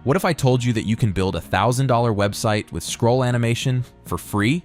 What if I told you that you can build a $1,000 website with scroll animation for free?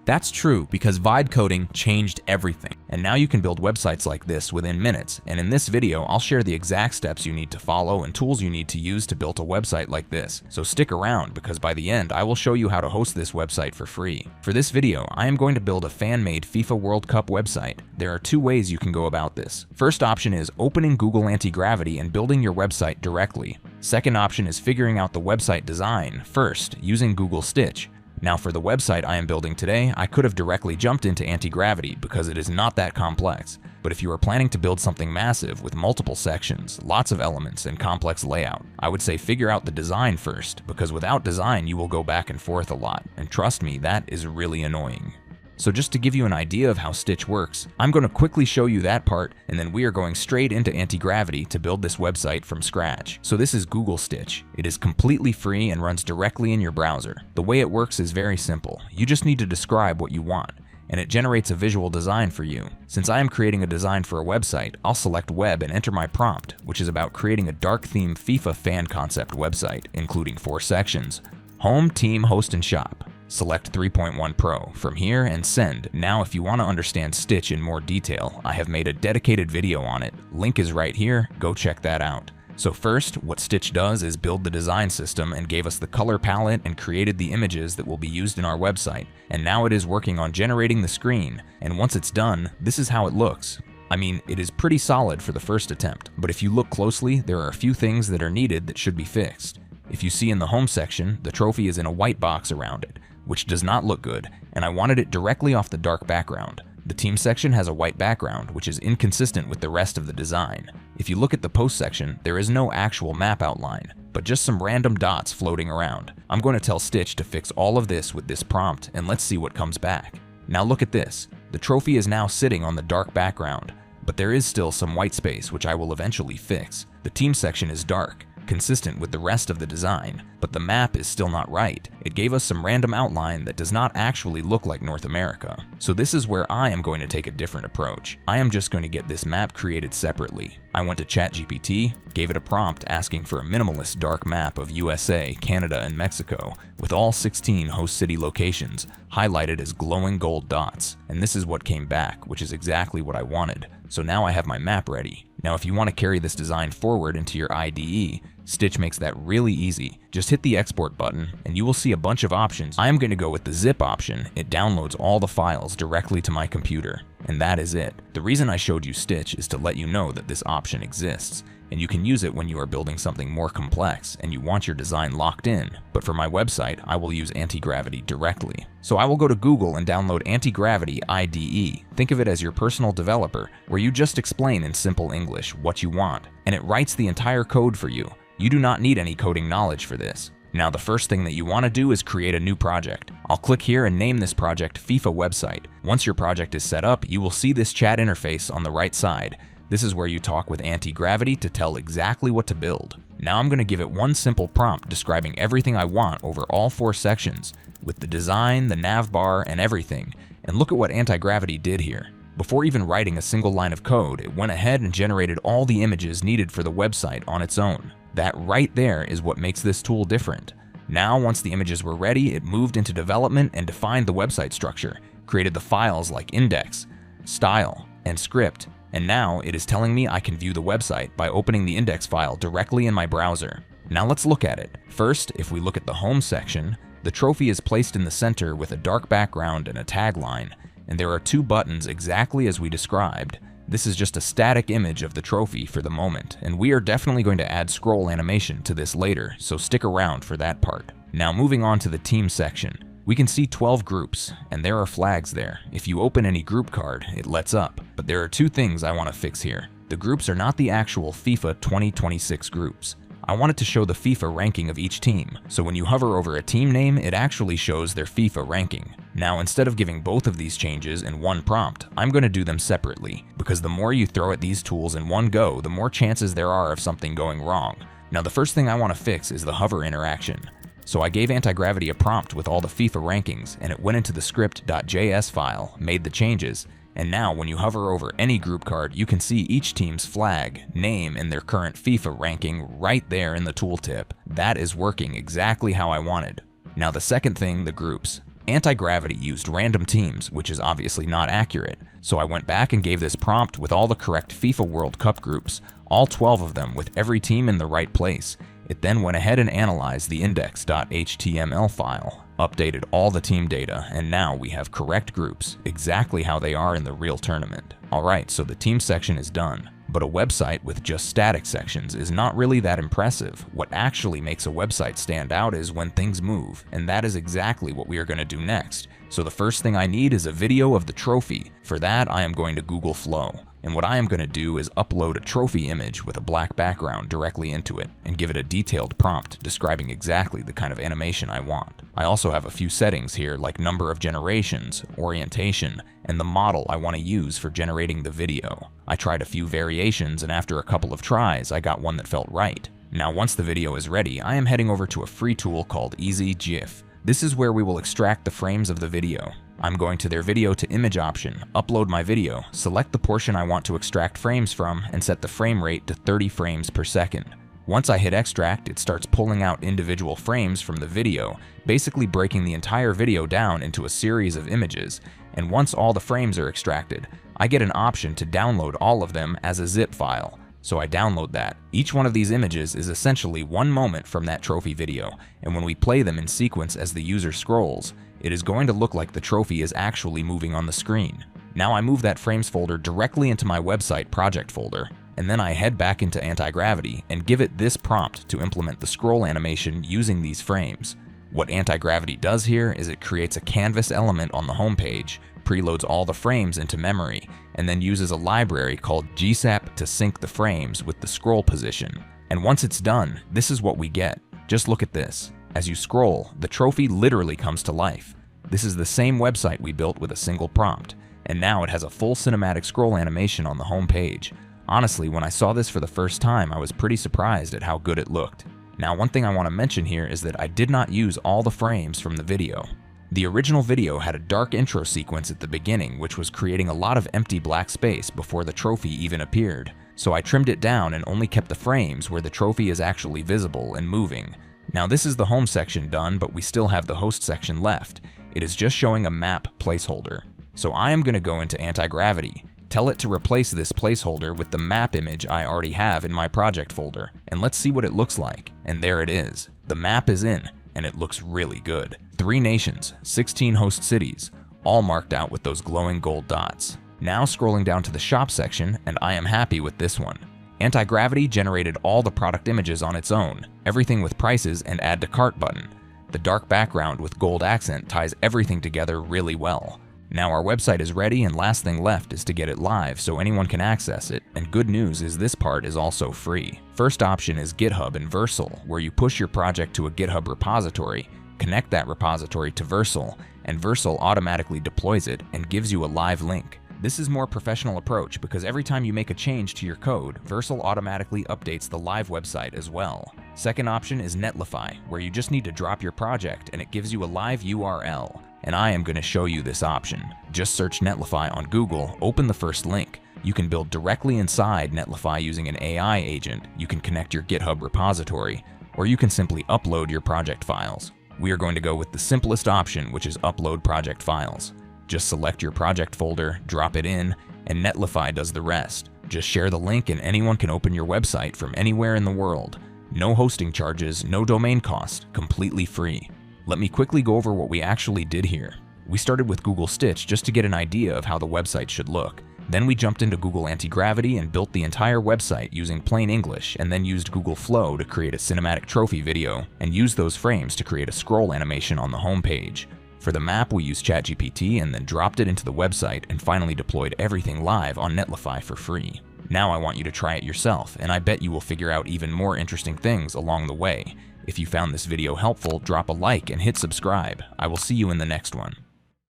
That's true because vibe coding changed everything, and now you can build websites like this within minutes. And in this video, I'll share the exact steps you need to follow and tools you need to use to build a website like this. So stick around because by the end, I will show you how to host this website for free. For this video, I am going to build a fan-made FIFA World Cup website. There are two ways you can go about this. First option is opening Google Anti-Gravity and building your website directly. Second option is figuring out the website design first using Google Stitch. Now for the website I am building today, I could have directly jumped into anti-gravity because it is not that complex. But if you are planning to build something massive with multiple sections, lots of elements, and complex layout, I would say figure out the design first, because without design you will go back and forth a lot, and trust me, that is really annoying. So just to give you an idea of how Stitch works, I'm going to quickly show you that part, and then we are going straight into anti-gravity to build this website from scratch. So this is Google Stitch. It is completely free and runs directly in your browser. The way it works is very simple. You just need to describe what you want, and it generates a visual design for you. Since I am creating a design for a website, I'll select web and enter my prompt, which is about creating a dark theme FIFA fan concept website, including 4 sections: home, team, host, and shop. Select 3.1 Pro from here and send. Now if you want to understand Stitch in more detail, I have made a dedicated video on it. Link is right here, go check that out. So first, what Stitch does is build the design system and gave us the color palette and created the images that will be used in our website. And now it is working on generating the screen, and once it's done, this is how it looks. I mean, it is pretty solid for the first attempt, but if you look closely, there are a few things that are needed that should be fixed. If you see in the home section, the trophy is in a white box around it, which does not look good, and I wanted it directly off the dark background. The team section has a white background, which is inconsistent with the rest of the design. If you look at the post section, there is no actual map outline, but just some random dots floating around. I'm going to tell Stitch to fix all of this with this prompt, and let's see what comes back. Now look at this. The trophy is now sitting on the dark background, but there is still some white space, which I will eventually fix. The team section is dark, consistent with the rest of the design, but the map is still not right. It gave us some random outline that does not actually look like North America. So this is where I am going to take a different approach. I am just going to get this map created separately. I went to ChatGPT, gave it a prompt asking for a minimalist dark map of USA, Canada, and Mexico, with all 16 host city locations highlighted as glowing gold dots. And this is what came back, which is exactly what I wanted. So now I have my map ready. Now if you want to carry this design forward into your IDE, Stitch makes that really easy. Just hit the export button and you will see a bunch of options. I am going to go with the zip option. It downloads all the files directly to my computer, and that is it. The reason I showed you Stitch is to let you know that this option exists, and you can use it when you are building something more complex and you want your design locked in. But for my website, I will use anti-gravity directly. So I will go to Google and download Anti-Gravity IDE. Think of it as your personal developer, where you just explain in simple English what you want, and it writes the entire code for you. You do not need any coding knowledge for this. Now the first thing that you want to do is create a new project. I'll click here and name this project FIFA Website. Once your project is set up, you will see this chat interface on the right side. This is where you talk with anti-gravity to tell exactly what to build. Now I'm going to give it one simple prompt describing everything I want over all 4 sections, with the design, the nav bar, and everything. And look at what anti-gravity did here. Before even writing a single line of code, it went ahead and generated all the images needed for the website on its own. That right there is what makes this tool different. Now, once the images were ready, it moved into development and defined the website structure, created the files like index, style, and script, and now it is telling me I can view the website by opening the index file directly in my browser. Now let's look at it. First, if we look at the home section, the trophy is placed in the center with a dark background and a tagline, and there are 2 buttons exactly as we described. This is just a static image of the trophy for the moment, and we are definitely going to add scroll animation to this later, so stick around for that part. Now moving on to the team section. We can see 12 groups, and there are flags there. If you open any group card, it lets up. But there are 2 things I want to fix here. The groups are not the actual FIFA 2026 groups. I want it to show the FIFA ranking of each team, so when you hover over a team name, it actually shows their FIFA ranking. Now instead of giving both of these changes in one prompt, I'm going to do them separately, because the more you throw at these tools in one go, the more chances there are of something going wrong. Now the first thing I want to fix is the hover interaction. So I gave anti-gravity a prompt with all the FIFA rankings, and it went into the script.js file, made the changes, And now when you hover over any group card, you can see each team's flag, name, and their current FIFA ranking right there in the tooltip. That is working exactly how I wanted. Now the second thing, the groups. Anti-gravity used random teams, which is obviously not accurate, so I went back and gave this prompt with all the correct FIFA World Cup groups, all 12 of them with every team in the right place. It then went ahead and analyzed the index.html file, updated all the team data, and now we have correct groups, exactly how they are in the real tournament. Alright, so the team section is done. But a website with just static sections is not really that impressive. What actually makes a website stand out is when things move, and that is exactly what we are going to do next. So the first thing I need is a video of the trophy. For that, I am going to Google Flow. And what I am going to do is upload a trophy image with a black background directly into it and give it a detailed prompt describing exactly the kind of animation I want. I also have a few settings here like number of generations, orientation, and the model I want to use for generating the video. I tried a few variations, and after a couple of tries, I got one that felt right. Now once the video is ready, I am heading over to a free tool called Easy GIF. This is where we will extract the frames of the video. I'm going to their video to image option, upload my video, select the portion I want to extract frames from, and set the frame rate to 30 frames per second. Once I hit extract, it starts pulling out individual frames from the video, basically breaking the entire video down into a series of images. And once all the frames are extracted, I get an option to download all of them as a zip file. So I download that. Each one of these images is essentially one moment from that trophy video, and when we play them in sequence as the user scrolls, it is going to look like the trophy is actually moving on the screen. Now I move that frames folder directly into my website project folder, and then I head back into anti-gravity and give it this prompt to implement the scroll animation using these frames. What anti-gravity does here is it creates a canvas element on the home page, preloads all the frames into memory, and then uses a library called gsap to sync the frames with the scroll position. And once it's done, this is what we get. Just look at this. As you scroll, the trophy literally comes to life. This is the same website we built with a single prompt, and now it has a full cinematic scroll animation on the home page. Honestly, when I saw this for the first time, I was pretty surprised at how good it looked. Now, one thing I want to mention here is that I did not use all the frames from the video. The original video had a dark intro sequence at the beginning, which was creating a lot of empty black space before the trophy even appeared. So I trimmed it down and only kept the frames where the trophy is actually visible and moving. Now this is the home section done, but we still have the host section left. It is just showing a map placeholder. So I am going to go into anti-gravity, tell it to replace this placeholder with the map image I already have in my project folder, and let's see what it looks like. And there it is. The map is in, and it looks really good. 3 nations, 16 host cities, all marked out with those glowing gold dots. Now scrolling down to the shop section, and I am happy with this one. Anti-gravity generated all the product images on its own, everything with prices and add to cart button. The dark background with gold accent ties everything together really well. Now our website is ready, and last thing left is to get it live so anyone can access it, and good news is this part is also free. First option is GitHub and Versal, where you push your project to a GitHub repository, connect that repository to Versal, and Versal automatically deploys it and gives you a live link. This is more professional approach because every time you make a change to your code, Versal automatically updates the live website as well. Second option is Netlify, where you just need to drop your project and it gives you a live URL. And I am going to show you this option. Just search Netlify on Google, open the first link. You can build directly inside Netlify using an AI agent, you can connect your GitHub repository, or you can simply upload your project files. We are going to go with the simplest option, which is upload project files. Just select your project folder, drop it in, and Netlify does the rest. Just share the link and anyone can open your website from anywhere in the world. No hosting charges, no domain cost, completely free. Let me quickly go over what we actually did here. We started with Google Stitch just to get an idea of how the website should look. Then we jumped into Google Anti-Gravity and built the entire website using plain English, and then used Google Flow to create a cinematic trophy video and used those frames to create a scroll animation on the home page. For the map, we used ChatGPT and then dropped it into the website and finally deployed everything live on Netlify for free. Now I want you to try it yourself, and I bet you will figure out even more interesting things along the way. If you found this video helpful, drop a like and hit subscribe. I will see you in the next one.